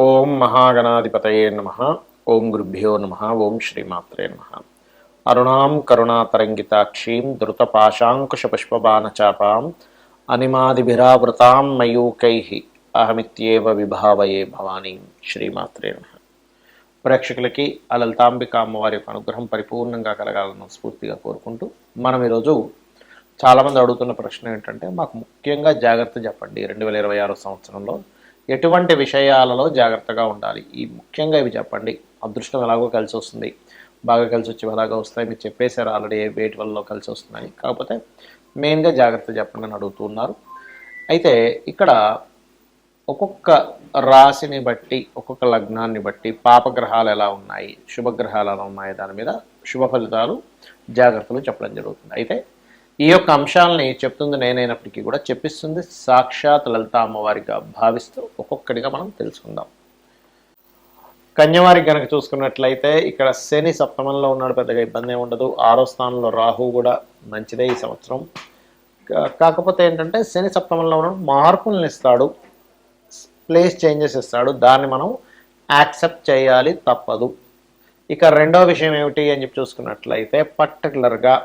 ఓం మహాగణాధిపతయే నమః. ఓం గురుభ్యో నమః. ఓం శ్రీమాత్రే నమః. అరుణాం కరుణాతరంగితాక్షీం ధృతపాశాంకుశపుష్పబాణచాపాం అనిమాదిభిరావృతాం మయూకైః అహమిత్యేవ విభావయే భవానీం. శ్రీమాత్రే నమః. ప్రేక్షకులకి ఆ లలితాంబిక అమ్మవారి యొక్క అనుగ్రహం పరిపూర్ణంగా కలగాలని స్ఫూర్తిగా కోరుకుంటూ మనం ఈరోజు చాలామంది అడుగుతున్న ప్రశ్న ఏంటంటే, మాకు ముఖ్యంగా జాగ్రత్త చెప్పండి, 2026 సంవత్సరంలో ఎటువంటి విషయాలలో జాగ్రత్తగా ఉండాలి, ఈ ముఖ్యంగా ఇవి చెప్పండి. అదృష్టం ఎలాగో కలిసి వస్తుంది, బాగా కలిసి వచ్చి ఎలాగో వస్తాయి, మీరు చెప్పేశారు ఆల్రెడీ వేటి వల్ల కలిసి వస్తున్నాయి, కాకపోతే మెయిన్గా జాగ్రత్త చెప్పండి అని అడుగుతున్నారు. అయితే ఇక్కడ ఒక్కొక్క రాశిని బట్టి, ఒక్కొక్క లగ్నాన్ని బట్టి పాపగ్రహాలు ఎలా ఉన్నాయి, శుభగ్రహాలు ఎలా ఉన్నాయి, దాని మీద శుభ ఫలితాలు జాగ్రత్తలు చెప్పడం జరుగుతుంది. అయితే ఈ యొక్క అంశాలని చెప్తుంది నేనైనప్పటికీ కూడా చెప్పిస్తుంది సాక్షాత్ లలిత అమ్మవారిగా భావిస్తూ ఒక్కొక్కటిగా మనం తెలుసుకుందాం. కన్యవారికి కనుక చూసుకున్నట్లయితే ఇక్కడ శని సప్తమంలో ఉన్నాడు, పెద్దగా ఇబ్బంది ఉండదు. 6వ స్థానంలో రాహు కూడా మంచిదే ఈ సంవత్సరం. కాకపోతే ఏంటంటే శని సప్తమంలో ఉన్నాడు, మార్పులను ఇస్తాడు, ప్లేస్ చేంజెస్ ఇస్తాడు, దాన్ని మనం యాక్సెప్ట్ చేయాలి, తప్పదు. ఇక రెండో విషయం ఏమిటి అని చెప్పి చూసుకున్నట్లయితే పర్టికులర్గా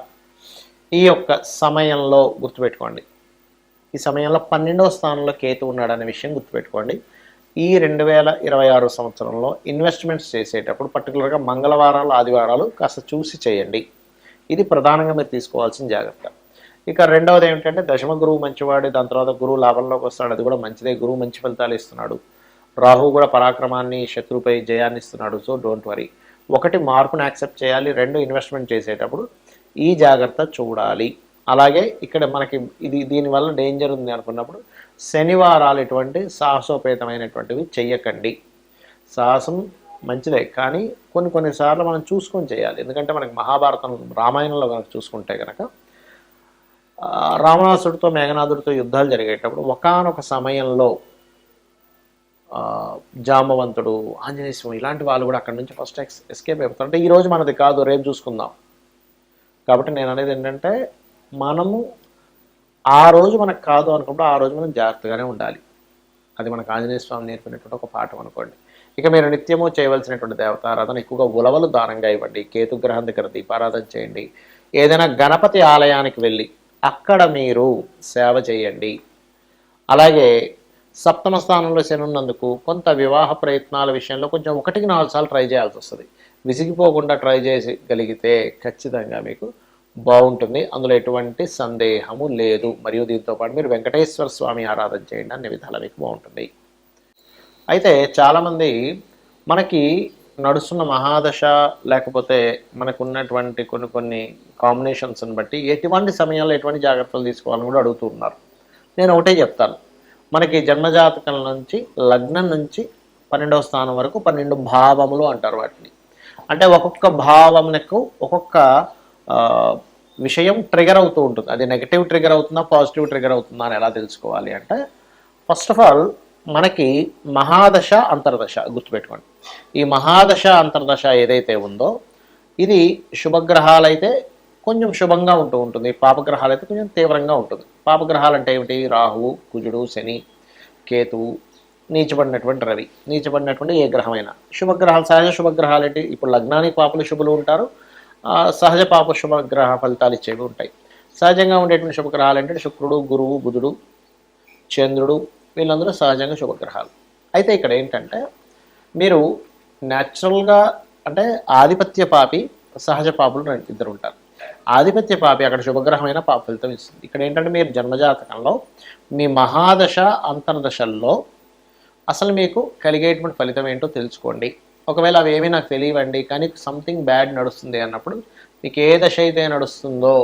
ఈ యొక్క సమయంలో గుర్తుపెట్టుకోండి, ఈ సమయంలో 12వ స్థానంలో కేతు ఉన్నాడనే విషయం గుర్తుపెట్టుకోండి. ఈ 2026 సంవత్సరంలో ఇన్వెస్ట్మెంట్స్ చేసేటప్పుడు పర్టికులర్గా మంగళవారాలు, ఆదివారాలు కాస్త చూసి చేయండి. ఇది ప్రధానంగా మీరు తీసుకోవాల్సిన జాగ్రత్త. ఇక రెండవది ఏమిటంటే దశమ గురువు మంచివాడు, దాని తర్వాత గురువు లాభంలోకి వస్తాడు, అది కూడా మంచిదే. గురువు మంచి ఫలితాలు ఇస్తున్నాడు. రాహు కూడా పరాక్రమాన్ని, శత్రుపై జయాన్ని ఇస్తున్నాడు. So don't worry. ఒకటి, మార్పును యాక్సెప్ట్ చేయాలి. రెండు, ఇన్వెస్ట్మెంట్ చేసేటప్పుడు ఈ జాగ్రత్త చూడాలి. అలాగే ఇక్కడ మనకి దీనివల్ల డేంజర్ ఉంది అనుకున్నప్పుడు శనివారాలు ఎటువంటి సాహసోపేతమైనటువంటివి చెయ్యకండి. సాహసం మంచిదే, కానీ కొన్నిసార్లు మనం చూసుకొని చేయాలి. ఎందుకంటే మనకి మహాభారతం, రామాయణంలో కనుక చూసుకుంటే కనుక రావణాసుడితో, మేఘనాథుడితో యుద్ధాలు జరిగేటప్పుడు ఒకానొక సమయంలో జాంబవంతుడు, ఆంజనేయ స్వామి ఇలాంటి వాళ్ళు కూడా అక్కడి నుంచి ఫస్ట్ ఎస్కేప్ అయిపోతారు. అంటే ఈరోజు మనది కాదు, రేపు చూసుకుందాం. కాబట్టి నేను అనేది ఏంటంటే, మనము ఆ రోజు మనకు కాదు అనుకుంటే ఆ రోజు మనం జాగ్రత్తగానే ఉండాలి. అది మనకు ఆంజనేయ స్వామి నేర్పినటువంటి ఒక పాఠం అనుకోండి. ఇక మీరు నిత్యము చేయవలసినటువంటి దేవతారాధన, ఎక్కువగా ఉలవలు దానంగా ఇవ్వండి, కేతుగ్రహం దగ్గర దీపారాధన చేయండి, ఏదైనా గణపతి ఆలయానికి వెళ్ళి అక్కడ మీరు సేవ చేయండి. అలాగే సప్తమ స్థానంలో శని ఉన్నందుకు కొంత వివాహ ప్రయత్నాల విషయంలో కొంచెం 1-4 సార్లు ట్రై చేయాల్సి వస్తుంది. విసిగిపోకుండా ట్రై చేయగలిగితే ఖచ్చితంగా మీకు బాగుంటుంది, అందులో ఎటువంటి సందేహము లేదు. మరియు దీంతో పాటు మీరు వెంకటేశ్వర స్వామి ఆరాధన చేయండి, అన్ని విధాలా మీకు బాగుంటుంది. అయితే చాలామంది మనకి నడుస్తున్న మహాదశ, లేకపోతే మనకు ఉన్నటువంటి కొన్ని కాంబినేషన్స్ని బట్టి ఎటువంటి సమయంలో ఎటువంటి జాగ్రత్తలు తీసుకోవాలని కూడా అడుగుతూ ఉన్నారు. నేను ఒకటే చెప్తాను, మనకి జన్మజాతకం నుంచి లగ్నం నుంచి 12వ స్థానం వరకు 12 భావములు అంటారు వాటిని. అంటే ఒక్కొక్క భావమునకు ఒక్కొక్క విషయం ట్రిగర్ అవుతూ ఉంటుంది. అది నెగిటివ్ ట్రిగర్ అవుతుందా, పాజిటివ్ ట్రిగర్ అవుతుందా అని ఎలా తెలుసుకోవాలి అంటే, ఫస్ట్ ఆఫ్ ఆల్ మనకి మహాదశ, అంతర్దశ గుర్తుపెట్టుకోండి. ఈ మహాదశ, అంతర్దశ ఏదైతే ఉందో ఇది శుభగ్రహాలైతే కొంచెం శుభంగా ఉంటుంది, పాపగ్రహాలు అయితే కొంచెం తీవ్రంగా ఉంటుంది. పాపగ్రహాలు అంటే ఏమిటి? రాహువు, కుజుడు, శని, కేతువు, నీచబడినటువంటి రవి, నీచబడినటువంటి ఏ గ్రహమైనా. శుభగ్రహాలు, సహజ శుభగ్రహాలు ఏంటి? ఇప్పుడు లగ్నానికి పాపలు శుభులు ఉంటారు, సహజ పాప శుభగ్రహ ఫలితాలు ఇచ్చేవి ఉంటాయి. సహజంగా ఉండేటువంటి శుభగ్రహాలు ఏంటంటే శుక్రుడు, గురువు, బుధుడు, చంద్రుడు, వీళ్ళందరూ సహజంగా శుభగ్రహాలు. అయితే ఇక్కడ ఏంటంటే మీరు న్యాచురల్గా అంటే ఆధిపత్య పాపి, సహజ పాపులు ఇద్దరు ఉంటారు. ఆధిపత్య పాపి అక్కడ శుభగ్రహమైన పాప ఫలితం ఇస్తుంది. ఇక్కడ ఏంటంటే మీరు జన్మజాతకంలో మీ మహాదశ, అంతర్దశల్లో అసలు మీకు కలిగేటువంటి ఫలితం ఏంటో తెలుసుకోండి. ఒకవేళ అవి ఏమీ నాకు తెలియవండి, కానీ సంథింగ్ బ్యాడ్ నడుస్తుంది అన్నప్పుడు మీకు ఏ దశ అయితే నడుస్తుందో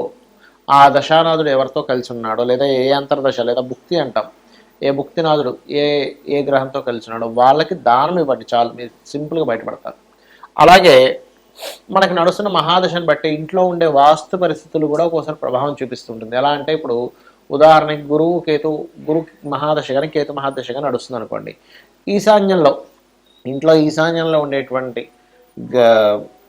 ఆ దశానాథుడు ఎవరితో కలిసి ఉన్నాడో, లేదా ఏ అంతర్దశ లేదా భుక్తి అంటాం, ఏ భుక్తినాథుడు ఏ గ్రహంతో కలిసి ఉన్నాడో వాళ్ళకి దానం ఇవ్వండి, చాలు, మీరు సింపుల్గా బయటపడతారు. అలాగే మనకు నడుస్తున్న మహాదశను బట్టి ఇంట్లో ఉండే వాస్తు పరిస్థితులు కూడా ఒకసారి ప్రభావం చూపిస్తుంటుంది. ఎలా అంటే ఇప్పుడు ఉదాహరణకి గురు మహాదశ కానీ కేతు మహాదశ కానీ నడుస్తుంది అనుకోండి, ఇంట్లో ఈశాన్యంలో ఉండేటువంటి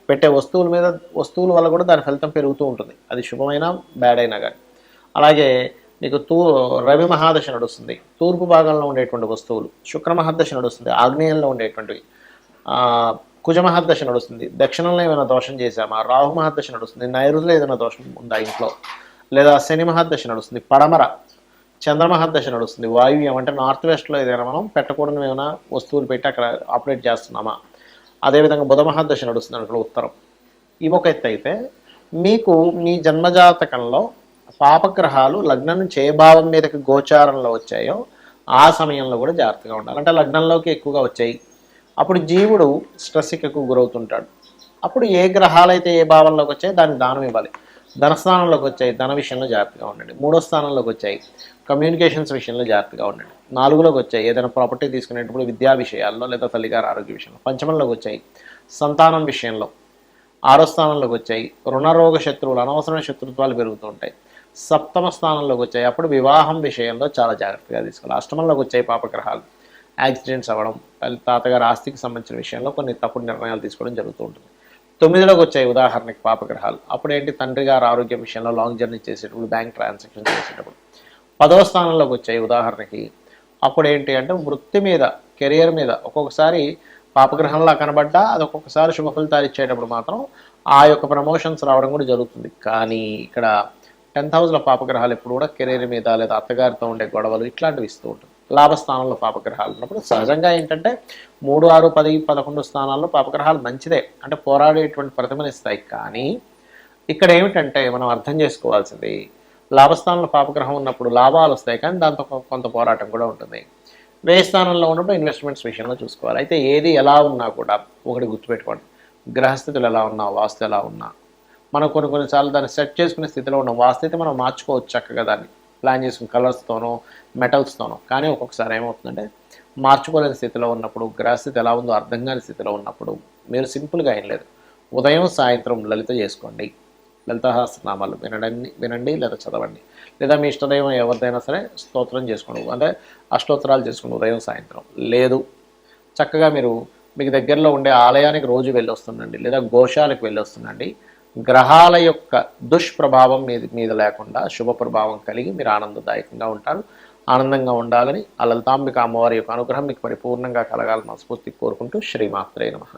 పెట్టే వస్తువుల వల్ల కూడా దాని ఫలితం పెరుగుతూ ఉంటుంది, అది శుభమైనా బ్యాడ్ అయినా కానీ. అలాగే మీకు రవి మహాదశ నడుస్తుంది, తూర్పు భాగంలో ఉండేటువంటి వస్తువులు. శుక్ర మహాదశ నడుస్తుంది, ఆగ్నేయంలో ఉండేటువంటివి. కుజ మహాదశ నడుస్తుంది, దక్షిణంలో ఏమైనా దోషం చేశామా. రాహు మహాదశ నడుస్తుంది, నైరుతిలో ఏదైనా దోషం ఉందా ఇంట్లో. లేదా శని మహాదశ నడుస్తుంది, పడమర. చంద్ర మహాదశ నడుస్తుంది, వాయువ్యం అంటే నార్త్ వెస్ట్లో ఏదైనా మనం పెట్టకూడని ఏమైనా వస్తువులు పెట్టి అక్కడ ఆపరేట్ చేస్తున్నామా. అదేవిధంగా బుధ మహాదశ నడుస్తుంది అక్కడ ఉత్తరం. ఇవి ఒక ఎత్తు అయితే, మీకు మీ జన్మజాతకంలో పాపగ్రహాలు లగ్నం నుంచి ఏ భావం మీదకి గోచారంలో వచ్చాయో ఆ సమయంలో కూడా జాగ్రత్తగా ఉండాలి. అంటే లగ్నంలోకి ఎక్కువగా వచ్చాయి, అప్పుడు జీవుడు స్ట్రెస్కి ఎక్కువ గురవుతుంటాడు. అప్పుడు ఏ గ్రహాలు అయితే ఏ భావంలోకి వచ్చాయి దానికి దానం ఇవ్వాలి. ధనస్థానంలోకి వచ్చాయి, ధన విషయంలో జాగ్రత్తగా ఉండండి. 3వ స్థానంలోకి వచ్చాయి, కమ్యూనికేషన్స్ విషయంలో జాగ్రత్తగా ఉండండి. 4లోకి వచ్చాయి, ఏదైనా ప్రాపర్టీ తీసుకునేటప్పుడు విద్యా విషయాల్లో లేదా తల్లిగారి ఆరోగ్య విషయంలో. 5మంలోకి వచ్చాయి, సంతానం విషయంలో. 6వ స్థానంలోకి వచ్చాయి, రుణరోగ శత్రువులు, అనవసరమైన శత్రుత్వాలు పెరుగుతూ ఉంటాయి. 7మ స్థానంలోకి వచ్చాయి, అప్పుడు వివాహం విషయంలో చాలా జాగ్రత్తగా తీసుకోవాలి. 8మంలోకి వచ్చాయి పాపగ్రహాలు, యాక్సిడెంట్స్ అవ్వడం, తాతగారి ఆస్తికి సంబంధించిన విషయంలో కొన్ని తప్పుడు నిర్ణయాలు తీసుకోవడం జరుగుతూ ఉంటుంది. 9లోకి వచ్చాయి ఉదాహరణకి పాపగ్రహాలు, అప్పుడేంటి తండ్రి గారి ఆరోగ్యం విషయంలో లాంగ్ జర్నీ చేసేటప్పుడు, బ్యాంక్ ట్రాన్సాక్షన్ చేసేటప్పుడు. 10వ స్థానంలోకి వచ్చాయి ఉదాహరణకి, అప్పుడు ఏంటి అంటే వృత్తి మీద, కెరియర్ మీద ఒక్కొక్కసారి పాపగ్రహంలా కనబడ్డా అది ఒక్కొక్కసారి శుభ ఫలితాలు ఇచ్చేటప్పుడు మాత్రం ఆ యొక్క ప్రమోషన్స్ రావడం కూడా జరుగుతుంది. కానీ ఇక్కడ 10th హౌస్లో పాపగ్రహాలు ఎప్పుడు కూడా కెరీర్ మీద లేదా అత్తగారితో ఉండే గొడవలు ఇట్లాంటివి ఇస్తూ ఉంటుంది. లాభస్థానంలో పాపగ్రహాలు ఉన్నప్పుడు సహజంగా ఏంటంటే 3, 6, 10, 11 స్థానాల్లో పాపగ్రహాలు మంచిదే, అంటే పోరాడేటువంటి ప్రతిమనిస్తాయి. కానీ ఇక్కడ ఏమిటంటే మనం అర్థం చేసుకోవాల్సింది, లాభస్థానంలో పాపగ్రహం ఉన్నప్పుడు లాభాలు వస్తాయి, కానీ దాంతో కొంత పోరాటం కూడా ఉంటుంది. వ్యయ స్థానంలో ఉన్నప్పుడు ఇన్వెస్ట్మెంట్స్ విషయంలో చూసుకోవాలి. అయితే ఏది ఎలా ఉన్నా కూడా ఒకటి గుర్తుపెట్టుకోండి, గ్రహస్థితులు ఎలా ఉన్నా, వాస్తు ఎలా ఉన్నా, మనం కొన్నిసార్లు దాన్ని సెట్ చేసుకునే స్థితిలో ఉన్నాం. వాస్తైతే మనం మార్చుకోవచ్చు చక్కగా, దాన్ని ప్లాన్ చేసుకుని కలర్స్తోనో మెటల్స్తోనో. కానీ ఒక్కొక్కసారి ఏమవుతుందంటే మార్చుకోలేని స్థితిలో ఉన్నప్పుడు, గ్రహస్థితి ఎలా ఉందో అర్థం కాని స్థితిలో ఉన్నప్పుడు మీరు సింపుల్గా ఏం లేదు, ఉదయం సాయంత్రం లలిత చేసుకోండి. లలితాసహస్రనామాలు వినండి లేదా చదవండి. లేదా మీ ఇష్టదైవం ఎవరిదైనా సరే స్తోత్రం చేసుకోండి, అంటే అష్టోత్తరాలు చేసుకోండి ఉదయం సాయంత్రం. లేదు చక్కగా మీరు మీకు దగ్గరలో ఉండే ఆలయానికి రోజు వెళ్ళొస్తుండండి, లేదా గోశాలకు వెళ్ళొస్తుండండి. గ్రహాల యొక్క దుష్ప్రభావం మీద లేకుండా శుభ ప్రభావం కలిగి మీరు ఆనందదాయకంగా ఉంటారు. ఆనందంగా ఉండాలని ఆ లలితాంబిక అమ్మవారి యొక్క అనుగ్రహం మీకు పరిపూర్ణంగా కలగాలని మనస్ఫూర్తి కోరుకుంటూ శ్రీమాత్రే నమః.